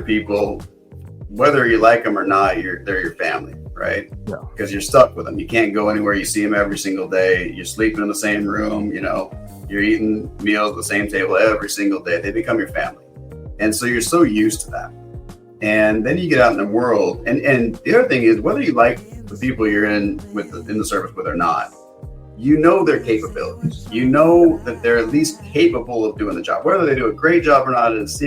people, whether you like them or not, they're your family, right? Yeah. Because you're stuck with them. You can't go anywhere. You see them every single day. You're sleeping in the same room. You're eating meals at the same table every single day. They become your family, and so you're so used to that. And then you get out in the world, and the other thing is, whether you like the people you're in the service with or not, you know their capabilities. You know that they're at least capable of doing the job. Whether they do a great job or not is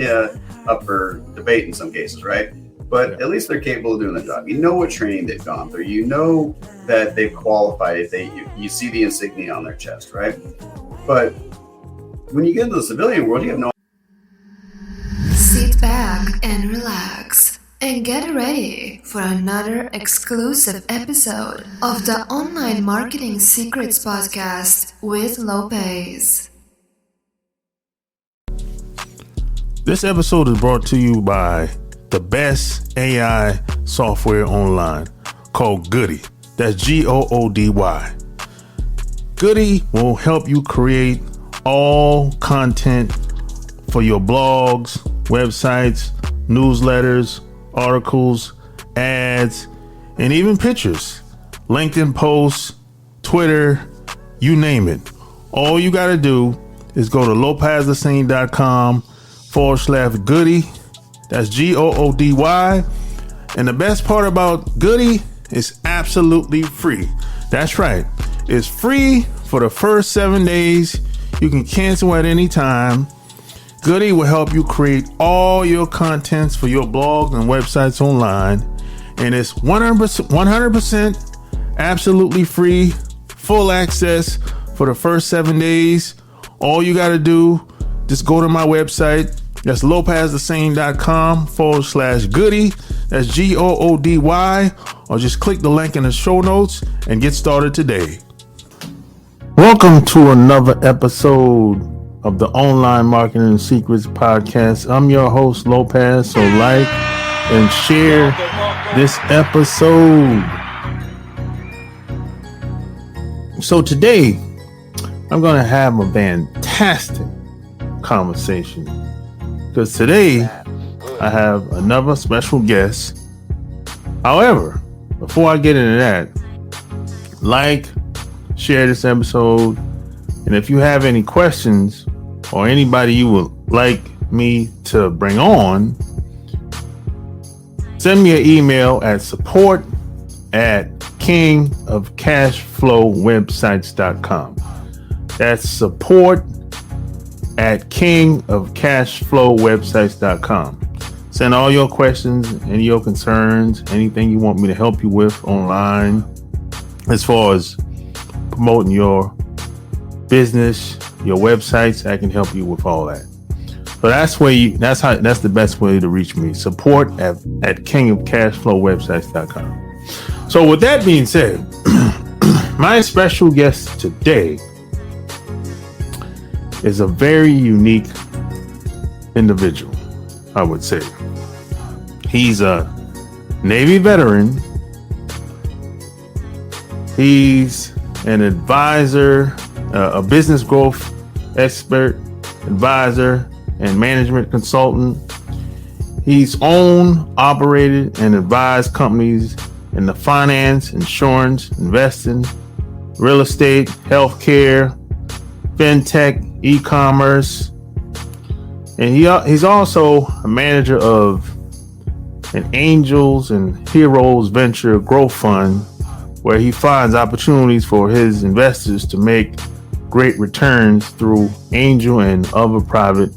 up for debate in some cases, right? But at least they're capable of doing the job. You know what training they've gone through. You know that they've qualified. You see the insignia on their chest, right? But when you get into the civilian world, you have no. Sit back and relax and get ready for another exclusive episode of the Online Marketing Secrets Podcast with Lopez. This episode is brought to you by the best AI software online called Goody. That's Goody. Goody will help you create all content for your blogs, websites, newsletters, articles, ads, and even pictures, LinkedIn posts, Twitter, you name it. All you got to do is go to lopezthesane.com/Goody. That's Goody. And the best part about Goody is absolutely free. That's right. It's free for the first 7 days. You can cancel at any time. Goody will help you create all your contents for your blogs and websites online. And it's 100% absolutely free, full access for the first 7 days. All you got to do, just go to my website. That's lopezthesane.com/Goody. That's Goody. Or just click the link in the show notes and get started today. Welcome to another episode of the Online Marketing Secrets Podcast. I'm your host, Lopez. So like and share this episode. So today, I'm going to have a fantastic conversation. Because today, I have another special guest. However, before I get into that, share this episode. And if you have any questions or anybody you would like me to bring on, send me an email at support@kingofcashflowwebsites.com. That's support@kingofcashflowwebsites.com. Send all your questions, any of your concerns, anything you want me to help you with online as far as promoting your business, your websites. I can help you with all that. So that's the best way to reach me. Support@kingofcashflowwebsites.com. So with that being said, my special guest today is a very unique individual, I would say. He's a Navy veteran. He's an advisor, a business growth expert, advisor, and management consultant. He's owned, operated, and advised companies in the finance, insurance, investing, real estate, healthcare, FinTech, eCommerce, and he's also a manager of an Angels and Heroes Venture Growth Fund, where he finds opportunities for his investors to make great returns through angel and other private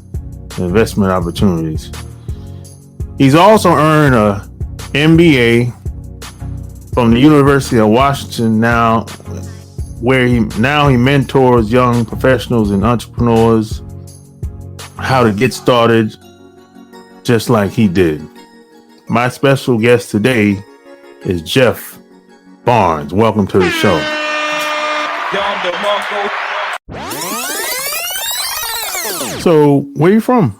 investment opportunities. He's also earned a MBA from the University of Washington where he mentors young professionals and entrepreneurs how to get started just like he did. My special guest today is Jeff Barnes. Welcome to the show. So, where are you from?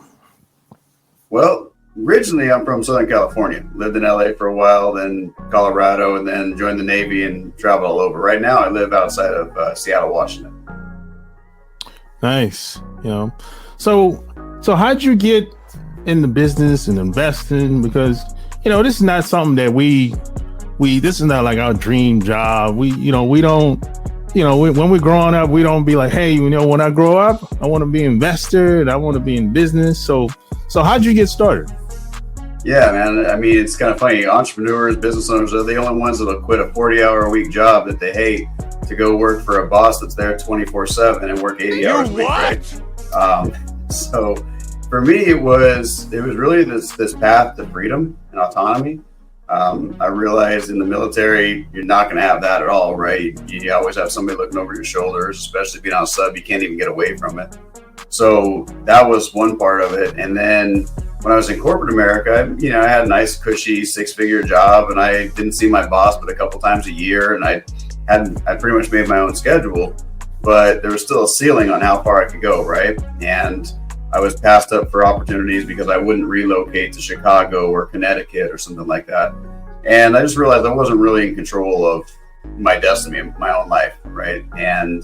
Well, originally I'm from Southern California. Lived in LA for a while, then Colorado, and then joined the Navy and traveled all over. Right now I live outside of Seattle, Washington. Nice. So how'd you get into business and investing? Because, this is not something that this is not like our dream job. We don't, when we're growing up, we don't be like, hey, when I grow up, I want to be an investor and I want to be in business. So how'd you get started? Yeah, man. I mean, it's kind of funny. Entrepreneurs, business owners are the only ones that'll quit a 40-hour-a-week job that they hate to go work for a boss that's there 24/7 and work 80 hours a week. Right? So for me, it was really this path to freedom and autonomy. I realized in the military, you're not going to have that at all, right? You always have somebody looking over your shoulders, especially being on a sub. You can't even get away from it. So that was one part of it. And then when I was in corporate America, I had a nice, cushy 6-figure job, and I didn't see my boss but a couple times a year, and I pretty much made my own schedule, but there was still a ceiling on how far I could go, right? And I was passed up for opportunities because I wouldn't relocate to Chicago or Connecticut or something like that. And I just realized I wasn't really in control of my destiny, my own life, right? And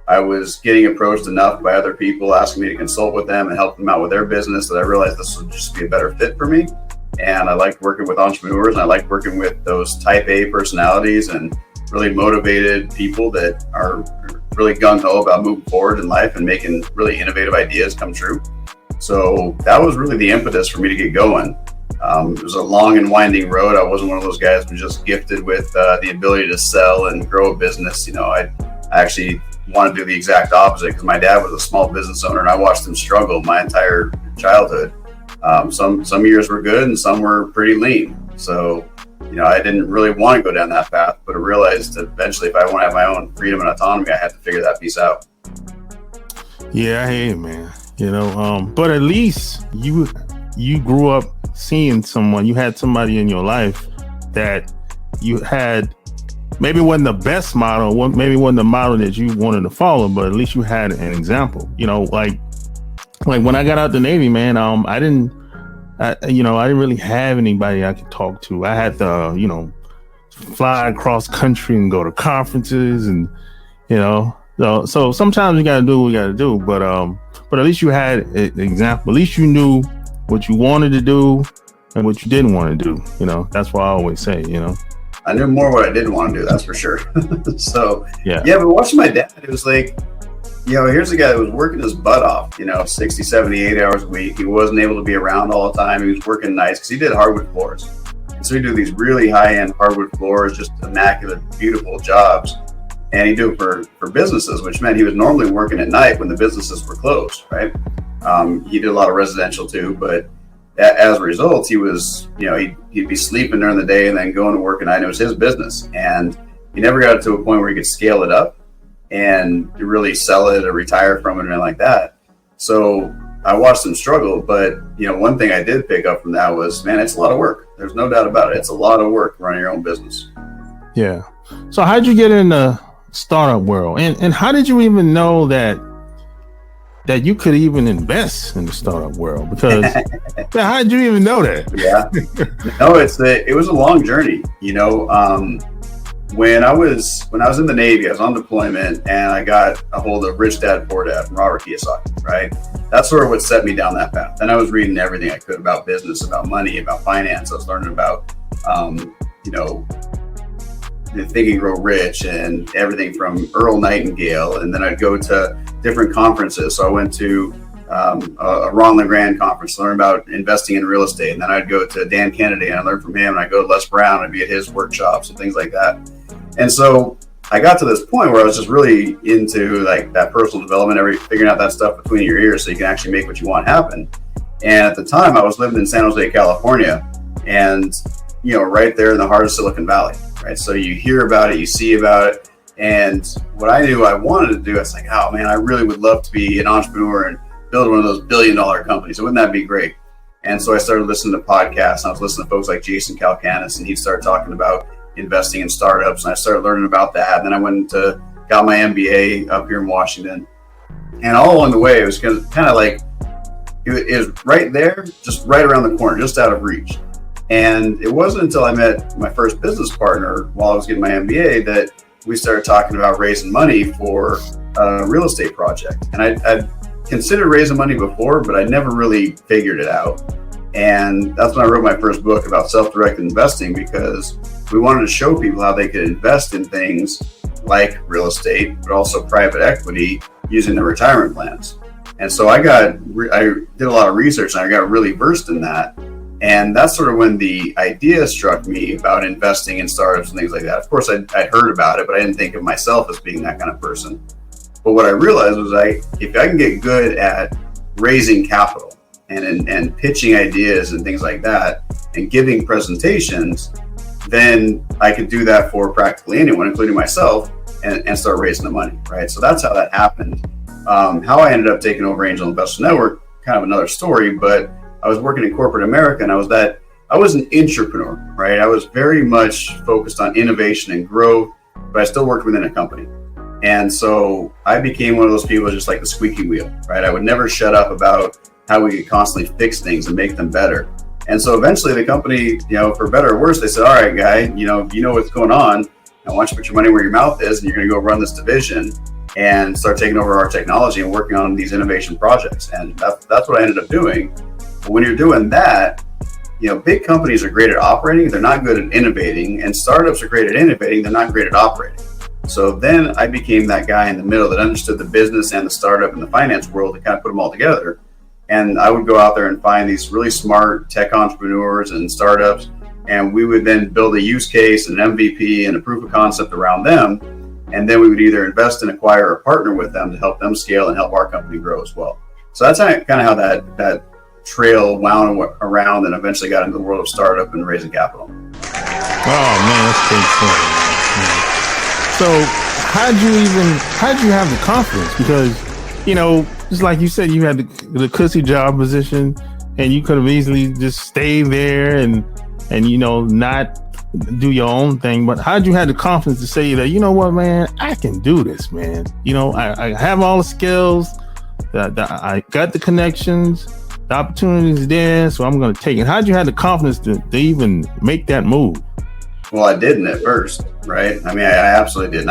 I was getting approached enough by other people asking me to consult with them and help them out with their business that I realized this would just be a better fit for me. And I liked working with entrepreneurs, and I liked working with those type A personalities and really motivated people that are really gung-ho about moving forward in life and making really innovative ideas come true. So that was really the impetus for me to get going. It was a long and winding road. I wasn't one of those guys who was just gifted with the ability to sell and grow a business. I actually wanted to do the exact opposite because my dad was a small business owner and I watched him struggle my entire childhood. Some years were good and some were pretty lean. So, I didn't really want to go down that path, but I realized that eventually if I want to have my own freedom and autonomy, I had to figure that piece out. Yeah, I hear you, man. But at least you grew up seeing someone, you had somebody in your life that you had, maybe wasn't the best model, maybe wasn't the model that you wanted to follow, but at least you had an example. Like when I got out the Navy, man, I didn't really have anybody I could talk to. I had to, fly across country and go to conferences and, so sometimes you got to do what you got to do. But at least you had an example. At least you knew what you wanted to do and what you didn't want to do. That's what I always say, I knew more what I didn't want to do, that's for sure. So, yeah, but watching my dad, it was like, here's a guy that was working his butt off, 60, 70, 80 hours a week. He wasn't able to be around all the time. He was working nights because he did hardwood floors. And so he'd do these really high-end hardwood floors, just immaculate, beautiful jobs. And he'd do it for businesses, which meant he was normally working at night when the businesses were closed, right? He did a lot of residential too, but as a result, he was, he'd be sleeping during the day and then going to work at night. It was his business. And he never got to a point where he could scale it up and really sell it or retire from it or anything like that. So I watched him struggle, but one thing I did pick up from that was, man, it's a lot of work. There's no doubt about it. It's a lot of work running your own business. Yeah. So how'd you get in the startup world? And how did you even know that you could even invest in the startup world? Because how did you even know that? Yeah. No, it was a long journey. When I was in the Navy, I was on deployment and I got a hold of Rich Dad Poor Dad from Robert Kiyosaki, right? That's sort of what set me down that path. Then I was reading everything I could about business, about money, about finance. I was learning about, Think and Grow Rich and everything from Earl Nightingale. And then I'd go to different conferences. So I went to a Ron LeGrand conference to learn about investing in real estate. And then I'd go to Dan Kennedy and I learned from him. And I'd go to Les Brown and be at his workshops and things like that. And so I got to this point where I was just really into like that personal development, figuring out that stuff between your ears so you can actually make what you want happen. And at the time I was living in San Jose, California, and right there in the heart of Silicon Valley, right? So you hear about it, you see about it. And what I knew I wanted to do, I was like, oh man, I really would love to be an entrepreneur and build one of those billion-dollar companies. So wouldn't that be great? And so I started listening to podcasts, and I was listening to folks like Jason Calacanis, and he'd start talking about investing in startups, and I started learning about that. And then I went to got my MBA up here in Washington, and all along the way, it was kind of like it was right there, just right around the corner, just out of reach. And it wasn't until I met my first business partner while I was getting my MBA that we started talking about raising money for a real estate project. And I'd considered raising money before, but I never really figured it out. And that's when I wrote my first book about self-directed investing, because we wanted to show people how they could invest in things like real estate, but also private equity using their retirement plans. And so I did a lot of research and I got really versed in that. And that's sort of when the idea struck me about investing in startups and things like that. Of course, I'd heard about it, but I didn't think of myself as being that kind of person. But what I realized was if I can get good at raising capital and pitching ideas and things like that and giving presentations, then I could do that for practically anyone, including myself, and start raising the money, right? So that's how that happened. How I ended up taking over Angel Investor Network, kind of another story, but I was working in corporate America and I was an entrepreneur, right? I was very much focused on innovation and growth, but I still worked within a company. And so I became one of those people just like the squeaky wheel, right? I would never shut up about how we could constantly fix things and make them better. And so eventually the company, for better or worse, they said, all right, guy, you know what's going on. Now, why don't you put your money where your mouth is and you're going to go run this division and start taking over our technology and working on these innovation projects. And that's what I ended up doing. But when you're doing that, big companies are great at operating. They're not good at innovating. And startups are great at innovating. They're not great at operating. So then I became that guy in the middle that understood the business and the startup and the finance world to kind of put them all together. And I would go out there and find these really smart tech entrepreneurs and startups. And we would then build a use case, an MVP, and a proof of concept around them. And then we would either invest and acquire or partner with them to help them scale and help our company grow as well. So that's kind of how that trail wound around and eventually got into the world of startup and raising capital. Oh man, that's pretty cool. So how'd you have the confidence? Because, just like you said, you had the cushy job position and you could have easily just stayed there and not do your own thing. But how'd you have the confidence to say that, you know what, man, I can do this, man. I have all the skills, that I got the connections, the opportunities there, so I'm going to take it. How'd you have the confidence to even make that move? Well, I didn't at first, right? I mean, I absolutely didn't.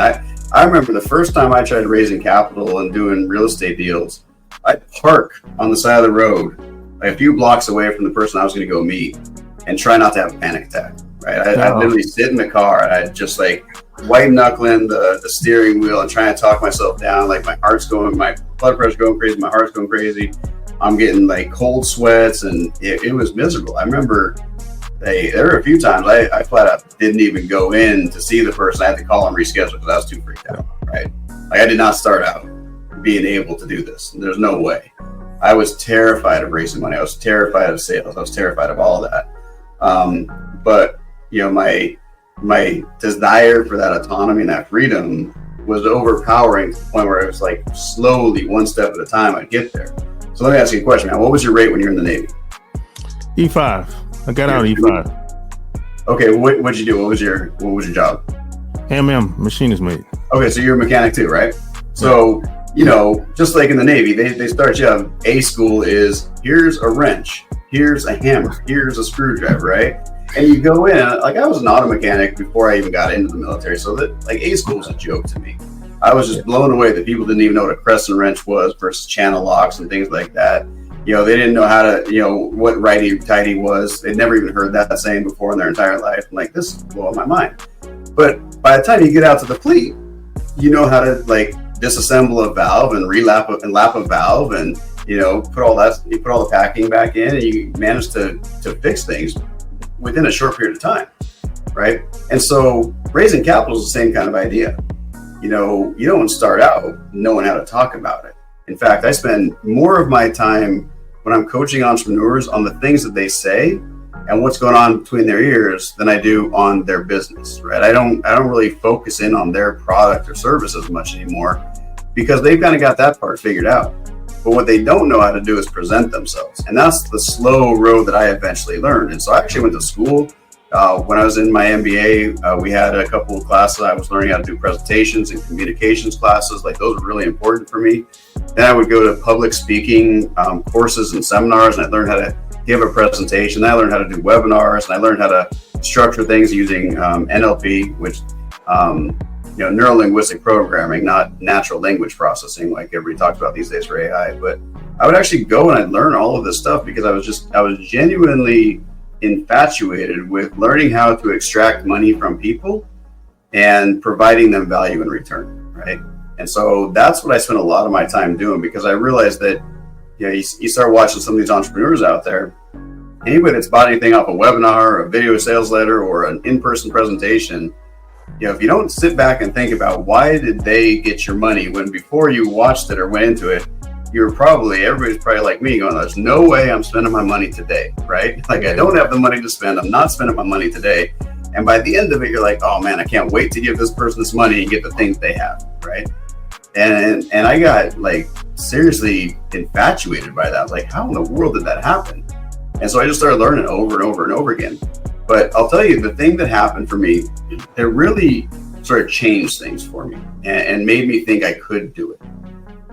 I remember the first time I tried raising capital and doing real estate deals, I'd park on the side of the road, like a few blocks away from the person I was going to go meet, and try not to have a panic attack, right? I'd literally sit in the car and I'd just like white knuckling the steering wheel and trying to talk myself down. Like my blood pressure's going crazy, my heart's going crazy. I'm getting like cold sweats and it was miserable. I remember there were a few times I flat out didn't even go in to see the person. I had to call and reschedule because I was too freaked out, right? Like I did not start out being able to do this. There's no way. I was terrified of raising money. I was terrified of sales. I was terrified of all that. But my desire for that autonomy and that freedom was overpowering to the point where it was like slowly, one step at a time, I'd get there. So let me ask you a question, man. What was your rate when you were in the Navy? E5. I got out E5. Okay, what'd you do? What was your job? machinist mate. Okay, so you're a mechanic too, right? So, just like in the Navy, they start you out. A school is here's a wrench, here's a hammer, here's a screwdriver, right? And you go in, like I was an auto mechanic before I even got into the military, so that like A school was a joke to me. I was just blown away that people didn't even know what a crescent wrench was versus channel locks and things like that. They didn't know how to, what righty-tighty was. They'd never even heard that saying before in their entire life. I'm like, this is blowing my mind. But by the time you get out to the fleet, you know how to like disassemble a valve and lap a valve and, put all the packing back in and you manage to fix things within a short period of time, right? And so raising capital is the same kind of idea. You don't start out knowing how to talk about it. In fact, I spend more of my time when I'm coaching entrepreneurs on the things that they say and what's going on between their ears than I do on their business, right? I don't really focus in on their product or service as much anymore because they've kind of got that part figured out. But what they don't know how to do is present themselves. And that's the slow road that I eventually learned. And so I actually went to school. When I was in my MBA, we had a couple of classes. I was learning how to do presentations and communications classes. Like those were really important for me. Then I would go to public speaking courses and seminars, and I learned how to give a presentation. Then I learned how to do webinars, and I learned how to structure things using NLP, which neuro-linguistic programming, not natural language processing like everybody talks about these days for AI. But I would actually go and I'd learn all of this stuff because I was genuinely infatuated with learning how to extract money from people and providing them value in return, right? And so that's what I spent a lot of my time doing, because I realized that, you start watching some of these entrepreneurs out there. Anybody that's bought anything off a webinar or a video sales letter or an in-person presentation, if you don't sit back and think about why did they get your money when before you watched it or went into it, everybody's probably like me going, there's no way I'm spending my money today, right? Like, I don't have the money to spend. I'm not spending my money today. And by the end of it, you're like, oh man, I can't wait to give this person this money and get the things they have, right? And I got like seriously infatuated by that. Like, how in the world did that happen? And so I just started learning over and over and over again. But I'll tell you, the thing that happened for me, it really sort of changed things for me and made me think I could do it.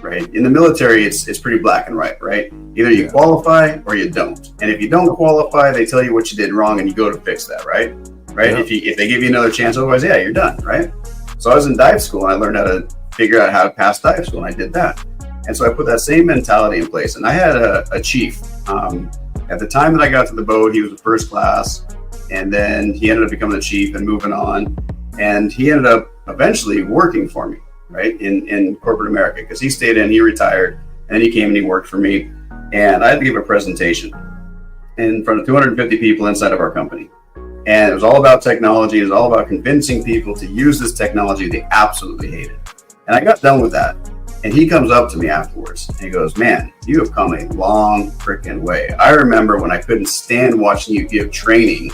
Right? In the military, it's pretty black and white, right? Either you qualify or you don't. And if you don't qualify, they tell you what you did wrong and you go to fix that, right? Right? Yeah. If they give you another chance, otherwise, you're done, right? So I was in dive school and I learned how to figure out how to pass dive school, and I did that. And so I put that same mentality in place. And I had a chief. At the time that I got to the boat, he was a first class, and then he ended up becoming the chief and moving on. And he ended up eventually working for me, right, in corporate America, because he stayed in, he retired, and he came and he worked for me. And I had to give a presentation in front of 250 people inside of our company. And it was all about technology. It was all about convincing people to use this technology they absolutely hated. And I got done with that. And he comes up to me afterwards and he goes, man, you have come a long freaking way. I remember when I couldn't stand watching you give training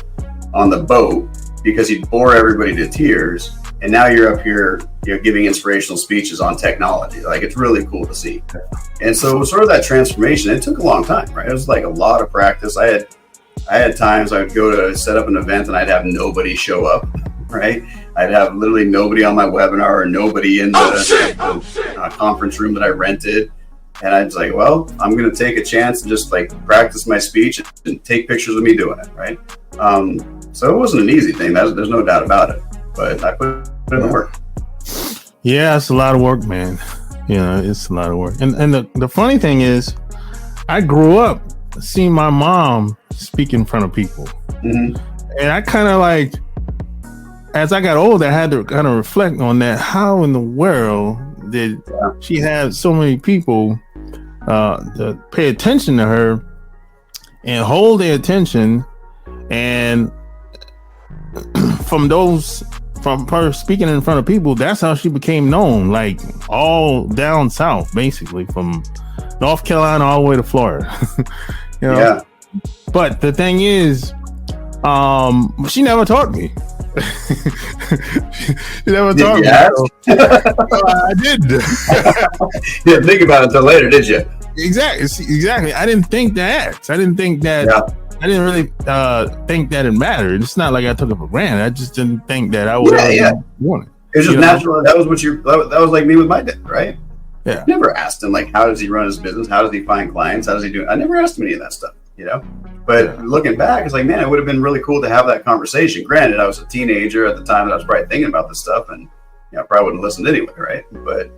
on the boat because you'd bore everybody to tears. And now you're up here, giving inspirational speeches on technology. Like, it's really cool to see. And so it was sort of that transformation. It took a long time, right? It was like a lot of practice. I had times I would go to set up an event and I'd have nobody show up, right? I'd have literally nobody on my webinar or nobody in the conference room that I rented. And I was like, well, I'm going to take a chance and just like practice my speech and take pictures of me doing it, right? So it wasn't an easy thing. There's no doubt about it. But I put in the work. Yeah, it's a lot of work, man. It's a lot of work. And the funny thing is, I grew up seeing my mom speak in front of people. Mm-hmm. And I kind of like, as I got older, I had to kind of reflect on that. How in the world did she have so many people to pay attention to her and hold their attention? And from her speaking in front of people, that's how she became known, like all down south, basically from North Carolina all the way to Florida. Yeah. But the thing is, she never taught me. She never taught me. I did. You didn't think about it until later, did you? Exactly. I didn't think to ask. I didn't think that. Yeah. I didn't really think that it mattered. It's not like I took it for granted. I just didn't think that I would want it. It was just natural. That was like me with my dad, right? Yeah. I never asked him, like, how does he run his business? How does he find clients? How does he do it? I never asked him any of that stuff, But looking back, it's like, man, it would have been really cool to have that conversation. Granted, I was a teenager at the time and I was probably thinking about this stuff, and I probably wouldn't have listened anyway, right? But,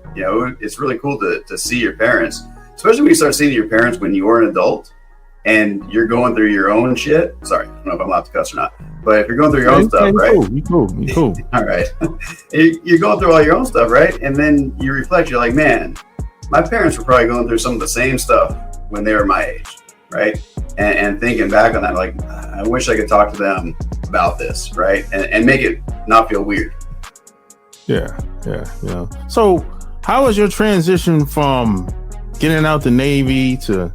it's really cool to see your parents, especially when you start seeing your parents when you're an adult and you're going through your own shit. Sorry, I don't know if I'm allowed to cuss or not, but if you're going through your own stuff, right? You cool. All right. You're going through all your own stuff, right? And then you reflect, you're like, man, my parents were probably going through some of the same stuff when they were my age, right? And thinking back on that, like, I wish I could talk to them about this, right? And make it not feel weird. Yeah. So how was your transition from getting out the Navy to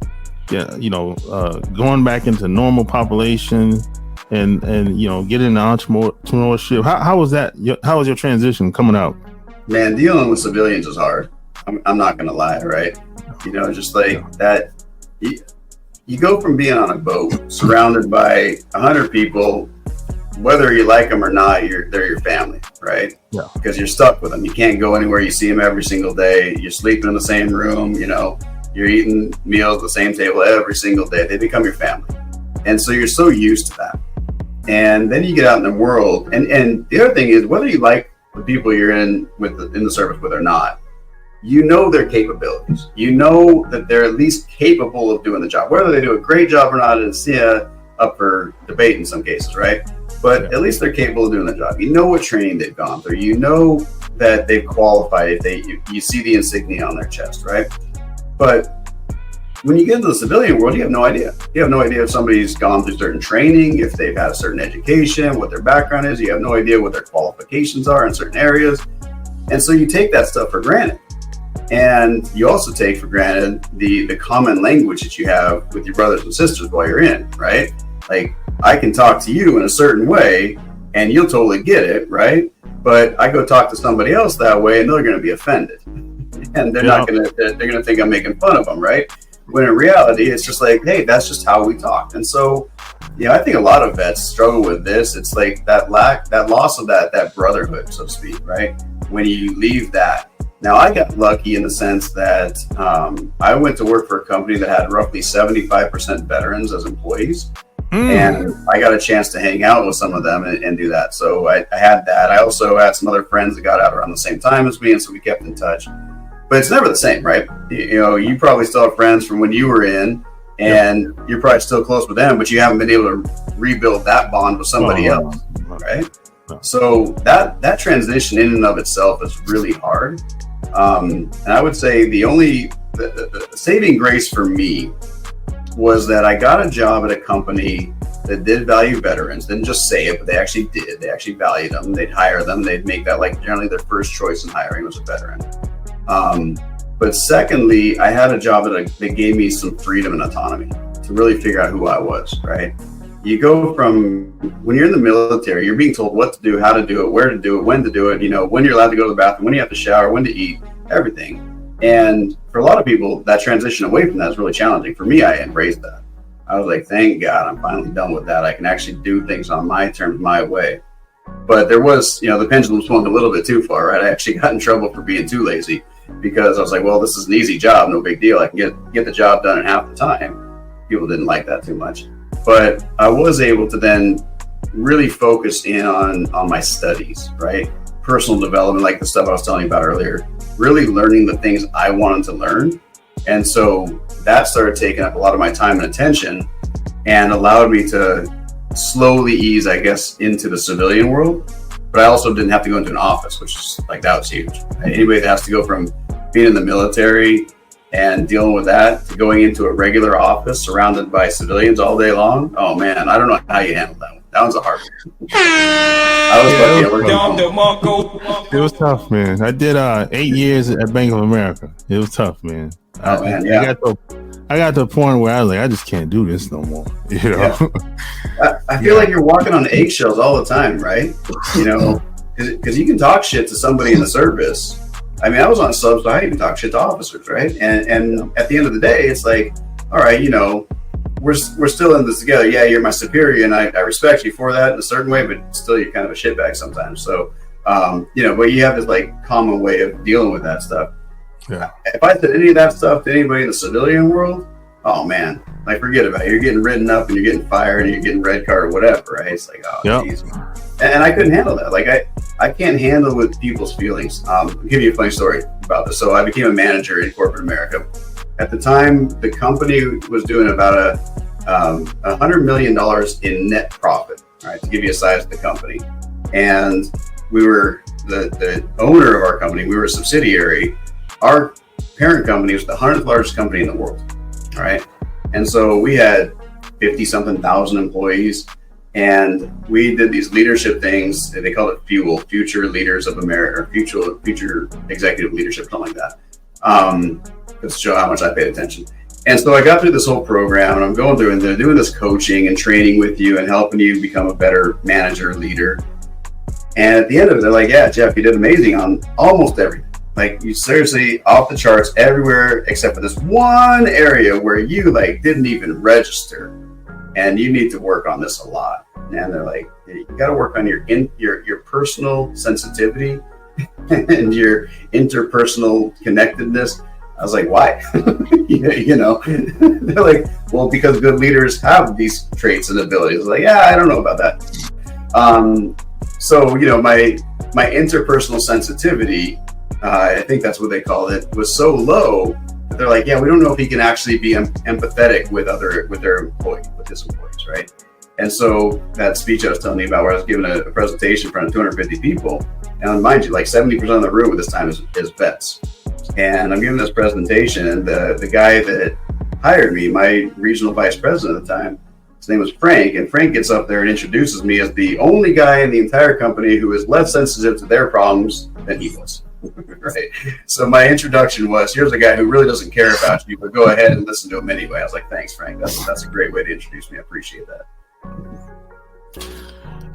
going back into normal population and getting into entrepreneurship? How was that? How was your transition coming out? Man, dealing with civilians is hard. I'm not gonna lie, right? Just like that. You go from being on a boat surrounded by 100 people, whether you like them or not, they're your family, right? Yeah. Because you're stuck with them. You can't go anywhere. You see them every single day. You're sleeping in the same room. You're eating meals at the same table every single day. They become your family. And so you're so used to that. And then you get out in the world. And the other thing is, whether you like the people you're in the service with or not, you know their capabilities. You know that they're at least capable of doing the job. Whether they do a great job or not is up for debate in some cases, right? But at least they're capable of doing the job. You know what training they've gone through. You know that they've qualified if you see the insignia on their chest, right? But when you get into the civilian world, you have no idea. You have no idea if somebody's gone through certain training, if they've had a certain education, what their background is. You have no idea what their qualifications are in certain areas. And so you take that stuff for granted. And you also take for granted the common language that you have with your brothers and sisters while you're in, right? Like, I can talk to you in a certain way and you'll totally get it, right? But I go talk to somebody else that way and they're going to be offended. And they're going to think I'm making fun of them, right? When in reality, it's just like, hey, that's just how we talk. And so, I think a lot of vets struggle with this. It's like that loss of that brotherhood, so to speak, right? When you leave that. Now, I got lucky in the sense that I went to work for a company that had roughly 75% veterans as employees. And I got a chance to hang out with some of them and do that. So I had that. I also had some other friends that got out around the same time as me. And so we kept in touch. But it's never the same, right? You probably still have friends from when you were in, and you're probably still close with them, but you haven't been able to rebuild that bond with somebody else, right? So that transition in and of itself is really hard. And I would say the saving grace for me was that I got a job at a company that did value veterans. Didn't just say it, but they actually did. They actually valued them. They'd hire them. They'd make that like generally their first choice in hiring was a veteran. But secondly, I had a job that gave me some freedom and autonomy to really figure out who I was, right? You go from, when you're in the military, you're being told what to do, how to do it, where to do it, when to do it, when you're allowed to go to the bathroom, when you have to shower, when to eat, everything. And for a lot of people, that transition away from that is really challenging. For me, I embraced that. I was like, thank God, I'm finally done with that. I can actually do things on my terms, my way. But there was, the pendulum swung a little bit too far, right? I actually got in trouble for being too lazy because I was like, well, this is an easy job, no big deal. I can get the job done in half the time. People didn't like that too much. But I was able to then really focus in on my studies, right? Personal development, like the stuff I was telling you about earlier, really learning the things I wanted to learn. And so that started taking up a lot of my time and attention and allowed me to slowly ease, I guess, into the civilian world. But I also didn't have to go into an office, which is like, that was huge. Anybody that has to go from being in the military and dealing with that to going into a regular office surrounded by civilians all day long. Oh man, I don't know how you handle that one. That one's a hard one. I was lucky. I worked from home. It was tough, man. I did 8 years at Bank of America. It was tough, man. Oh man, yeah. I got to a point where I was like, I just can't do this no more. Yeah. I feel like you're walking on eggshells all the time, right? Because you can talk shit to somebody in the service. I mean, I was on subs, so I didn't even talk shit to officers, right? And at the end of the day, it's like, all right, we're still in this together. Yeah, you're my superior, and I respect you for that in a certain way, but still, you're kind of a shitbag sometimes. So, but you have this like common way of dealing with that stuff. Yeah. If I said any of that stuff to anybody in the civilian world, oh man, like forget about it. You're getting written up and you're getting fired and you're getting red card or whatever, right? It's like, oh, geez. And I couldn't handle that. Like I can't handle with people's feelings. I'll give you a funny story about this. So I became a manager in corporate America. At the time, the company was doing about $100 million in net profit, right? To give you a size of the company. And we were the owner of our company. We were a subsidiary. Our parent company was the 100th largest company in the world, all right? And so we had 50-something thousand employees, and we did these leadership things. They called it FUEL, Future Leaders of America, or Future Executive Leadership, something like that. To show how much I paid attention. And so I got through this whole program, and I'm going through and they're doing this coaching and training with you and helping you become a better manager, leader. And at the end of it, they're like, yeah, Jeff, you did amazing on almost everything. Like, you seriously off the charts everywhere except for this one area where you like didn't even register, and you need to work on this a lot. And they're like, you got to work on your personal sensitivity and your interpersonal connectedness. I was like, why? They're like, well, because good leaders have these traits and abilities. I was like, yeah, I don't know about that. So, my interpersonal sensitivity, I think that's what they called it, was so low that they're like, yeah, we don't know if he can actually be empathetic with his employees, right? And so that speech I was telling you about, where I was giving a presentation in front of 250 people, and mind you, like 70% of the room at this time is vets. And I'm giving this presentation, and the guy that hired me, my regional vice president at the time, his name was Frank, and Frank gets up there and introduces me as the only guy in the entire company who is less sensitive to their problems than he was. Right. So my introduction was, here's a guy who really doesn't care about you, but go ahead and listen to him anyway. I was like, thanks, Frank. That's a great way to introduce me. I appreciate that.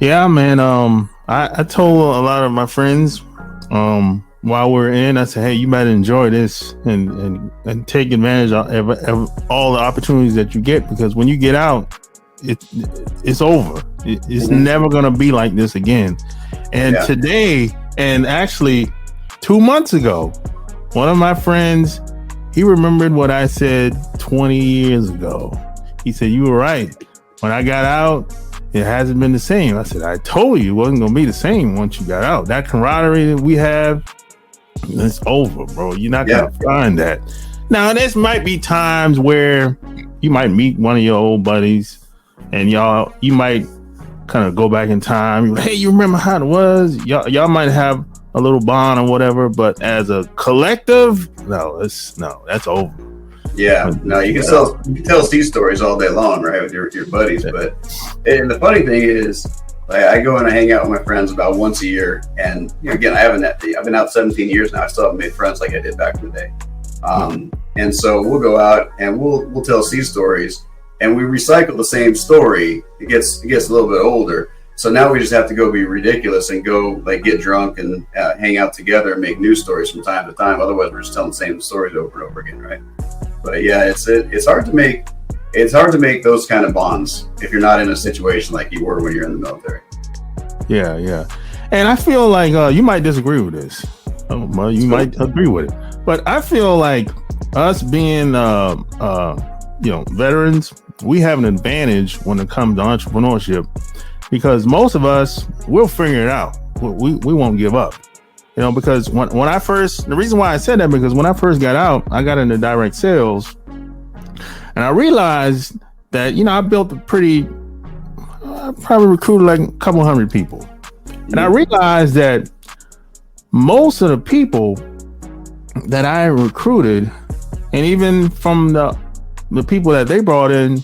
Yeah, man. I told a lot of my friends while we're in, I said, hey, you might enjoy this and take advantage of all the opportunities that you get, because when you get out, it's over. It's never going to be like this again. And today, and actually 2 months ago, one of my friends, he remembered what I said 20 years ago. He said, you were right. When I got out, it hasn't been the same. I said, I told you it wasn't going to be the same once you got out. That camaraderie that we have, it's over, bro. You're not going to find that. Now, there might be times where you might meet one of your old buddies and you might kind of go back in time. Hey, you remember how it was? Y'all might have a little bond or whatever, but as a collective, that's over. Yeah, no, you can tell these stories all day long, right, with your buddies. But and the funny thing is, like, I go and I hang out with my friends about once a year, and again, I've been out 17 years now. I still haven't made friends like I did back in the day. And so we'll go out and we'll tell sea stories, and we recycle the same story. It gets a little bit older. So now we just have to go be ridiculous and go like get drunk and hang out together and make new stories from time to time. Otherwise, we're just telling the same stories over and over again, right? But yeah, it's hard to make those kind of bonds if you're not in a situation like you were when you're in the military. Yeah, and I feel like you might disagree with this. You might agree with it, but I feel like us being veterans, we have an advantage when it comes to entrepreneurship. Because most of us, we'll figure it out. We won't give up, because when the reason why I said that, because when I first got out, I got into direct sales, and I realized that, I built I probably recruited like a couple hundred people. And I realized that most of the people that I recruited, and even from the people that they brought in,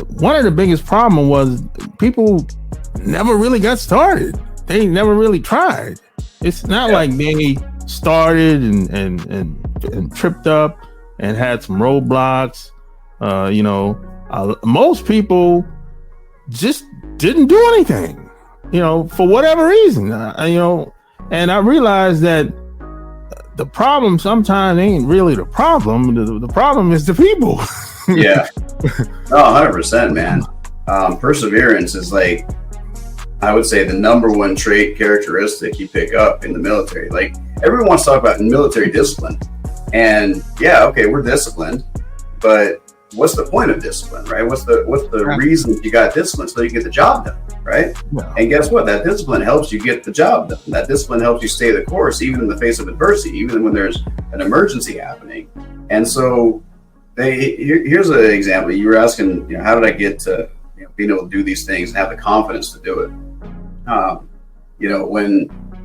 one of the biggest problem was people never really got started. They never really tried. It's not like they started and tripped up and had some roadblocks. Most people just didn't do anything, for whatever reason, and I realized that the problem sometimes ain't really the problem. The problem is the people. Yeah. No, 100%, man. Perseverance is like, I would say, the number one characteristic you pick up in the military. Like, everyone wants to talk about military discipline. And yeah, okay, we're disciplined, but what's the point of discipline, right? What's the reason you got discipline? So you get the job done, right? Yeah. And guess what? That discipline helps you get the job done. That discipline helps you stay the course, even in the face of adversity, even when there's an emergency happening. And so here's an example. You were asking, how did I get to being able to do these things and have the confidence to do it?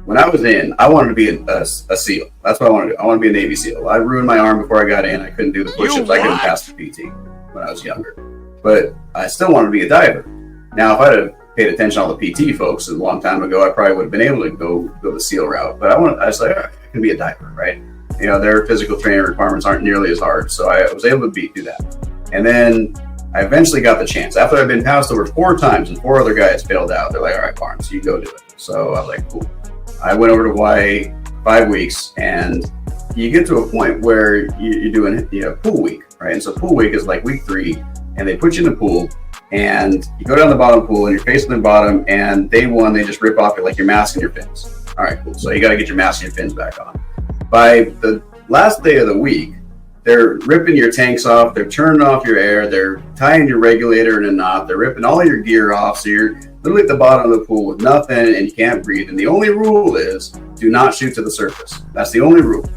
When I was in, I wanted to be a SEAL. That's what I wanted to do. I wanted to be a Navy SEAL. I ruined my arm before I got in. I couldn't do the push-ups. I couldn't pass the PT when I was younger. But I still wanted to be a diver. Now, if I'd have paid attention to all the PT folks a long time ago, I probably would have been able to go the SEAL route. But I was like, I can be a diver, right? Their physical training requirements aren't nearly as hard. So I was able to do that. And then I eventually got the chance. After I'd been passed over 4 times and 4 other guys failed out, they're like, all right, Barnes, you go do it. So I was like, cool. I went over to Hawaii 5 weeks, and you get to a point where you're doing pool week, right? And so pool week is like week 3, and they put you in the pool, and you go down the bottom pool, and you're facing the bottom, and day 1, they just rip off your mask and your fins. All right, cool. So you got to get your mask and your fins back on. By the last day of the week, they're ripping your tanks off, they're turning off your air, they're tying your regulator in a knot, they're ripping all your gear off, so you're literally at the bottom of the pool with nothing and you can't breathe. And the only rule is do not shoot to the surface. That's the only rule.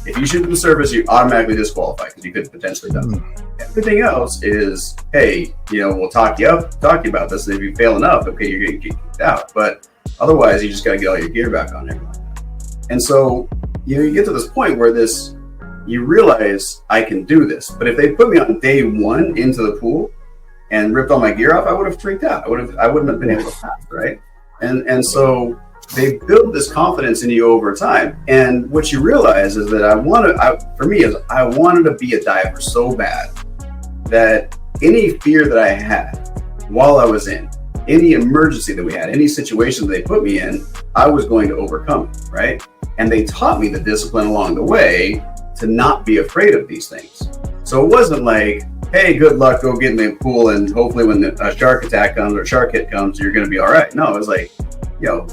If you shoot to the surface, you automatically disqualify because you could potentially die. Everything else is, hey, we'll talk you about this. And if you fail enough, okay, you're getting kicked out. But otherwise, you just got to get all your gear back on everything. And so, you get to this point where you realize I can do this. But if they put me on day one into the pool and ripped all my gear off, I would have freaked out. I wouldn't have been able to pass, right? And so they build this confidence in you over time. And what you realize is that I wanted to be a diver so bad that any fear that I had while I was in, any emergency that we had, any situation that they put me in, I was going to overcome it, right? And they taught me the discipline along the way to not be afraid of these things. So it wasn't like, hey, good luck, go get in the pool, and hopefully when a shark attack comes or shark hit comes, you're going to be all right. No, it was like,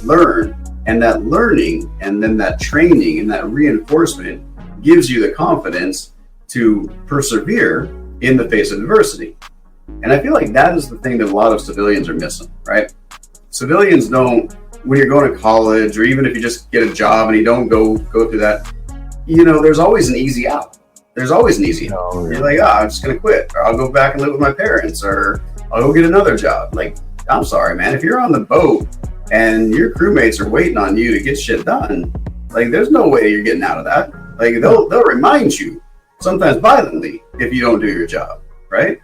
learn. And that learning and then that training and that reinforcement gives you the confidence to persevere in the face of adversity. And I feel like that is the thing that a lot of civilians are missing, right? Civilians don't, when you're going to college or even if you just get a job and you don't go through that, there's always an easy out. There's always an easy out. Oh, yeah. You're like, I'm just going to quit, or I'll go back and live with my parents, or I'll go get another job. Like, I'm sorry, man. If you're on the boat and your crewmates are waiting on you to get shit done, like, there's no way you're getting out of that. Like, they'll remind you, sometimes violently, if you don't do your job, right?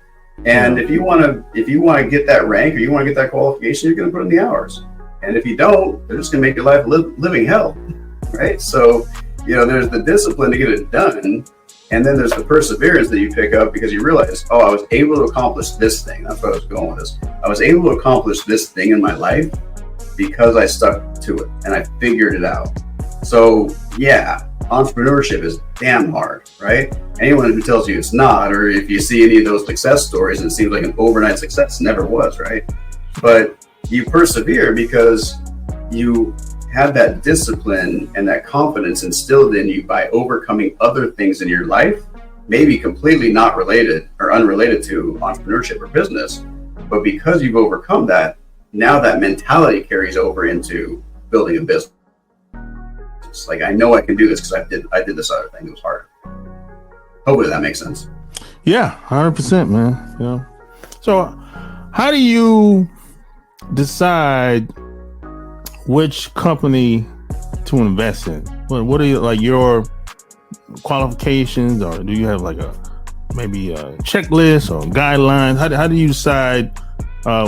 And if you want to get that rank or you want to get that qualification, you're going to put in the hours. And if you don't, they're just going to make your life living hell, right? So, there's the discipline to get it done. And then there's the perseverance that you pick up because you realize, I was able to accomplish this thing. That's what I was going with this. I was able to accomplish this thing in my life because I stuck to it and I figured it out. So yeah, entrepreneurship is damn hard, right? Anyone who tells you it's not, or if you see any of those success stories and it seems like an overnight success, never was, right? But you persevere because you have that discipline and that confidence instilled in you by overcoming other things in your life, maybe completely not related or unrelated to entrepreneurship or business, but because you've overcome that, now that mentality carries over into building a business. Like, I know I can do this because I did this other thing. It was harder. Hopefully that makes sense. Yeah, 100%, man. So how do you decide which company to invest in? What are your qualifications, or do you have maybe a checklist or guidelines? How do you decide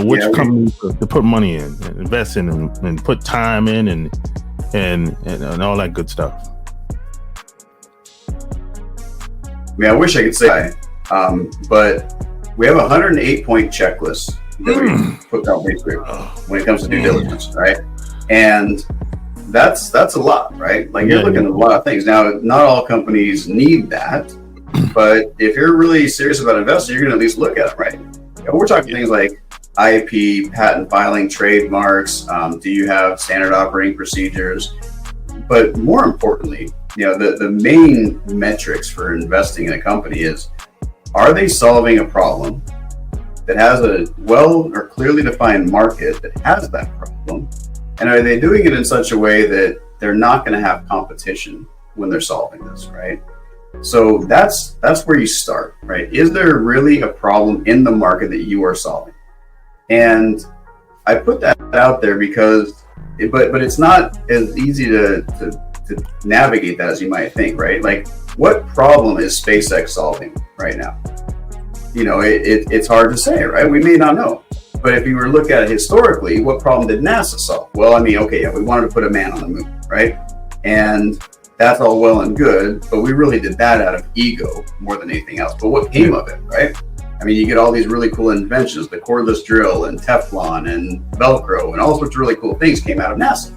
which company to put money in and invest in and put time in and all that good stuff? I wish I could say, but we have a 108-point checklist that we put down basically when it comes to due diligence, right? And that's a lot, right? Like, you're looking at a lot of things. Now, not all companies need that, but if you're really serious about investing, you're going to at least look at it, right? We're talking things like IP, patent filing, trademarks. Do you have standard operating procedures? But more importantly, the main metrics for investing in a company is, are they solving a problem that has a well or clearly defined market that has that problem? And are they doing it in such a way that they're not going to have competition when they're solving this, right? So that's where you start, right? Is there really a problem in the market that you are solving? And I put that out there because, but it's not as easy to navigate that as you might think, right? Like, what problem is SpaceX solving right now? It's hard to say, right? We may not know. But if you were to look at it historically, what problem did NASA solve? Well, we wanted to put a man on the moon, right? And that's all well and good, but we really did that out of ego more than anything else. But what came of it, right? You get all these really cool inventions, the cordless drill and Teflon and Velcro and all sorts of really cool things came out of NASA.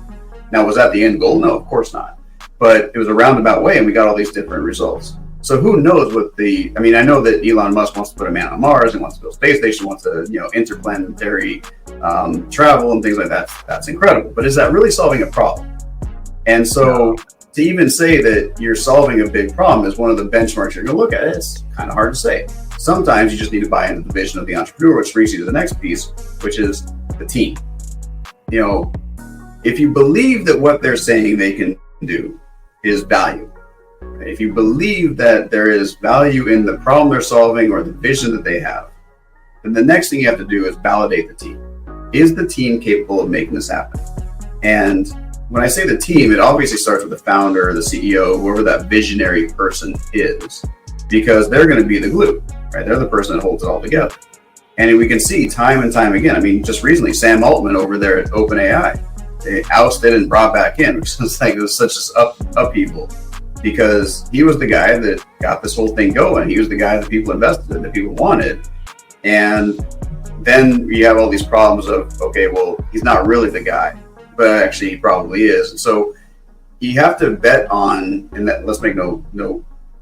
Now, was that the end goal? No, of course not. But it was a roundabout way, and we got all these different results. So who knows what I know that Elon Musk wants to put a man on Mars and wants to build a space station, wants to, interplanetary travel and things like that. That's incredible. But is that really solving a problem? And so to even say that you're solving a big problem is one of the benchmarks you're going to look at. It's kind of hard to say. Sometimes you just need to buy into the vision of the entrepreneur, which brings you to the next piece, which is the team. You know, if you believe that what they're saying they can do is value, if you believe that there is value in the problem they're solving or the vision that they have, then the next thing you have to do is validate the team. Is the team capable of making this happen? And when I say the team, it obviously starts with the founder, the CEO, whoever that visionary person is, because they're going to be the glue, right? They're the person that holds it all together. And we can see time and time again. I mean, just recently, Sam Altman over there at OpenAI, they ousted and brought back in, which was like, it was such an upheaval, because he was the guy that got this whole thing going. He was the guy that people invested in, that people wanted. And then you have all these problems of, okay, well, he's not really the guy, but actually he probably is. And so you have to bet on, and that, let's make no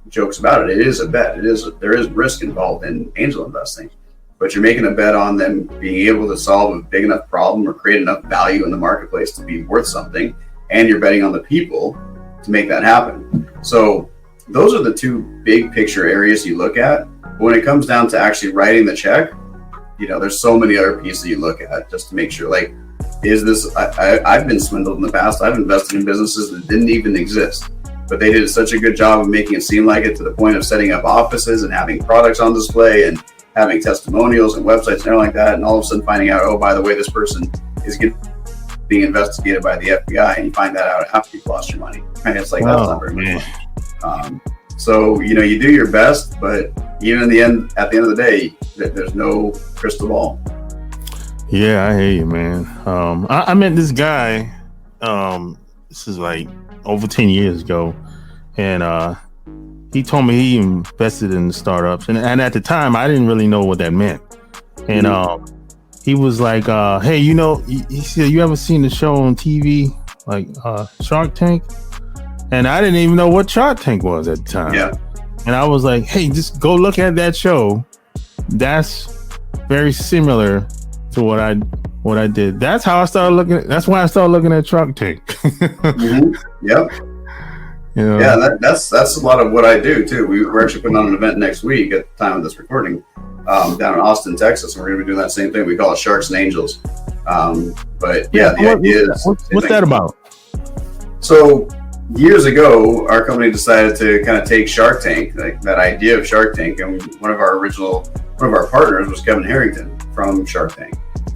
jokes about it. It is a bet. There is risk involved in angel investing, but you're making a bet on them being able to solve a big enough problem or create enough value in the marketplace to be worth something. And you're betting on the people to make that happen. So those are the two big picture areas you look at. But when it comes down to actually writing the check, you know, there's so many other pieces you look at just to make sure, like, is this, I've been swindled in the past. I've invested in businesses that didn't even exist, but they did such a good job of making it seem like it, to the point of setting up offices and having products on display and having testimonials and websites and everything like that. And all of a sudden finding out, oh, by the way, this person is being investigated by the FBI, and you find that out after you've lost your money. And it's like, that's not very much fun. So, you know, you do your best, but even at the end of the day, there's no crystal ball. Yeah, I hear you, man. I met this guy, this is like over 10 years ago, and he told me he invested in startups, and at the time I didn't really know what that meant. And he was like, hey, you know, he said, you ever seen the show on TV like Shark Tank? And I didn't even know what Shark Tank was at the time. Yeah. And I was like, hey, just go look at that show. That's very similar to what I did. That's how I started looking. That's why I started looking at Shark Tank. Yep. You know? Yeah, that's a lot of what I do too. We're actually putting on an event next week at the time of this recording, down in Austin, Texas, and we're going to be doing that same thing. We call it Sharks and Angels. But yeah, the idea is, what's that about? So years ago, our company decided to kind of take Shark Tank, like that idea of Shark Tank, and one of our partners was Kevin Harrington from Shark Tank.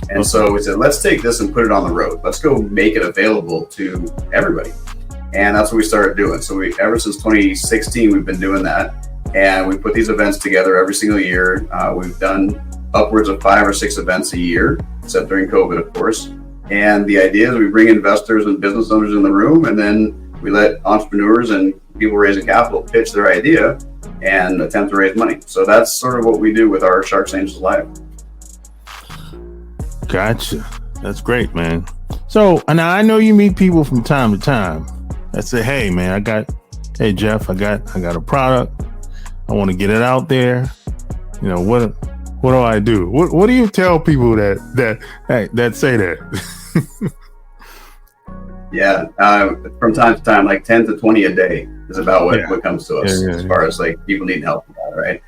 And so we said, let's take this and put it on the road. Let's go make it available to everybody. And that's what we started doing. So ever since 2016, we've been doing that. And we put these events together every single year. We've done upwards of 5 or 6 events a year, except during COVID, of course. And the idea is we bring investors and business owners in the room, and then we let entrepreneurs and people raising capital pitch their idea and attempt to raise money. So that's sort of what we do with our Sharks Angels Live. Gotcha. That's great, man. So now I know you meet people from time to time that say, hey, man, hey, Jeff, I got a product. I want to get it out there. You know, what do I do? What do you tell people that say that? Yeah, from time to time, like 10 to 20 a day is about what comes to us as far as like people needing help with that, right?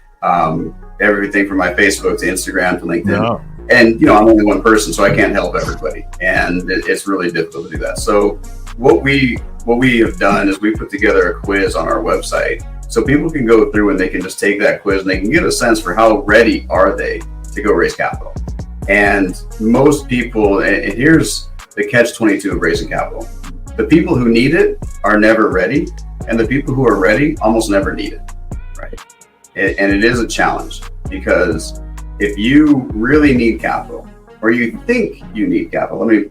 Everything from my Facebook to Instagram to LinkedIn. Yeah. And, you know, I'm only one person, so I can't help everybody. And it's really difficult to do that. So what we have done is we put together a quiz on our website, so people can go through and they can just take that quiz and they can get a sense for how ready are they to go raise capital. And most people, and here's the catch-22 of raising capital. The people who need it are never ready, and the people who are ready almost never need it, right? And it is a challenge, because if you really need capital, or you think you need capital, let me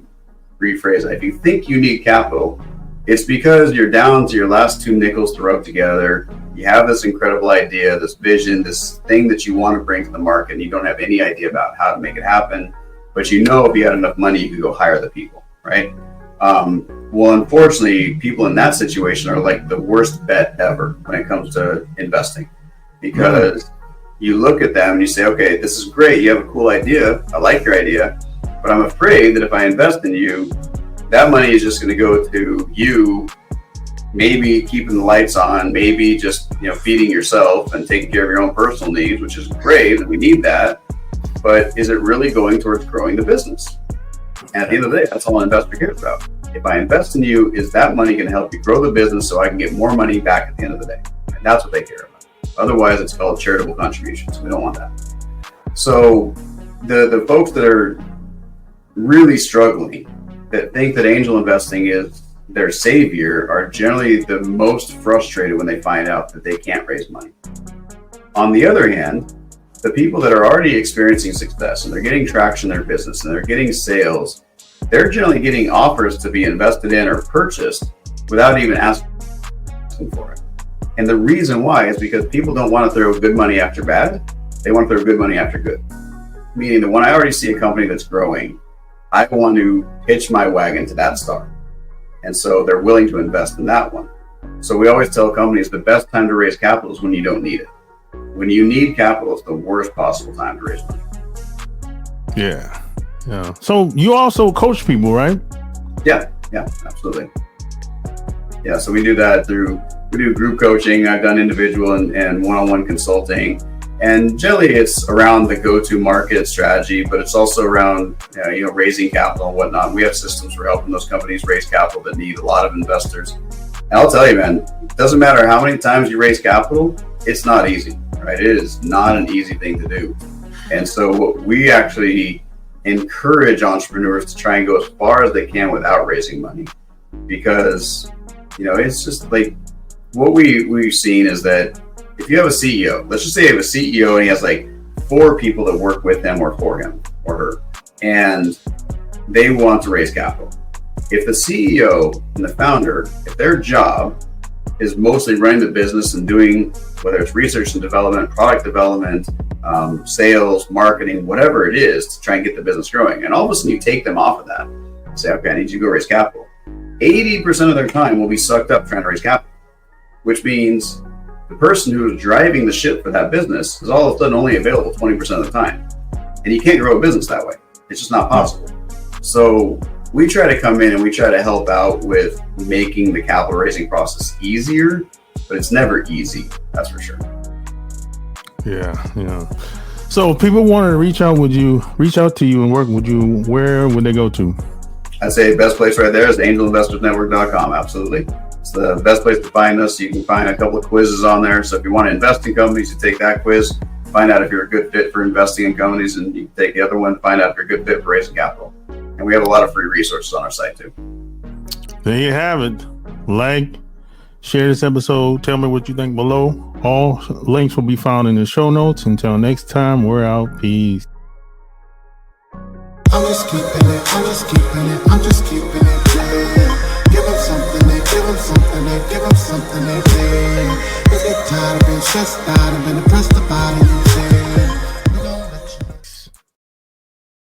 rephrase that. If you think you need capital, it's because you're down to your last 2 nickels to rub together. You have this incredible idea, this vision, this thing that you want to bring to the market, and you don't have any idea about how to make it happen. But you know, if you had enough money, you could go hire the people, right? Well, unfortunately, people in that situation are like the worst bet ever when it comes to investing, because you look at them and you say, okay, this is great. You have a cool idea. I like your idea, but I'm afraid that if I invest in you, that money is just going to go to you maybe keeping the lights on, maybe just, feeding yourself and taking care of your own personal needs, which is great, and we need that. But is it really going towards growing the business? And at the end of the day, that's all an investor cares about. If I invest in you, is that money going to help you grow the business so I can get more money back at the end of the day? And that's what they care about. Otherwise, it's called charitable contributions. We don't want that. So the folks that are really struggling, that think that angel investing is their savior, are generally the most frustrated when they find out that they can't raise money. On the other hand, the people that are already experiencing success and they're getting traction in their business and they're getting sales, they're generally getting offers to be invested in or purchased without even asking for it. And the reason why is because people don't want to throw good money after bad. They want to throw good money after good. Meaning that when I already see a company that's growing, I want to hitch my wagon to that star. And so they're willing to invest in that one. So we always tell companies the best time to raise capital is when you don't need it. When you need capital, it's the worst possible time to raise money. Yeah. So you also coach people, right? Yeah, absolutely. Yeah, so we do that we do group coaching. I've done individual and one-on-one consulting. And generally it's around the go-to market strategy, but it's also around raising capital and whatnot. We have systems for helping those companies raise capital that need a lot of investors. And I'll tell you, man, it doesn't matter how many times you raise capital, it's not easy, right? It is not an easy thing to do. And so we actually encourage entrepreneurs to try and go as far as they can without raising money, because it's just like what we've seen is that if you have a CEO, let's just say you have a CEO and he has like 4 people that work with him or for him or her, and they want to raise capital. If the CEO and the founder, if their job is mostly running the business and doing, whether it's research and development, product development, sales, marketing, whatever it is to try and get the business growing, and all of a sudden you take them off of that and say, okay, I need you to go raise capital. 80% of their time will be sucked up trying to raise capital, which means the person who is driving the ship for that business is all of a sudden only available 20% of the time. And you can't grow a business that way. It's just not possible. So we try to come in and we try to help out with making the capital raising process easier, but it's never easy, that's for sure. Yeah. So if people wanted to reach out to you and work with you, where would they go to? I'd say the best place right there is angelinvestorsnetwork.com. Absolutely. It's the best place to find us. You can find a couple of quizzes on there. So if you want to invest in companies, you take that quiz, find out if you're a good fit for investing in companies, and you can take the other one, find out if you're a good fit for raising capital. And we have a lot of free resources on our site too. There you have it. Like, share this episode. Tell me what you think below. All links will be found in the show notes. Until next time, we're out. Peace. I'm just keeping it real. Give them something, give them something they feel. If they're tired of being stressed out and been depressed about it,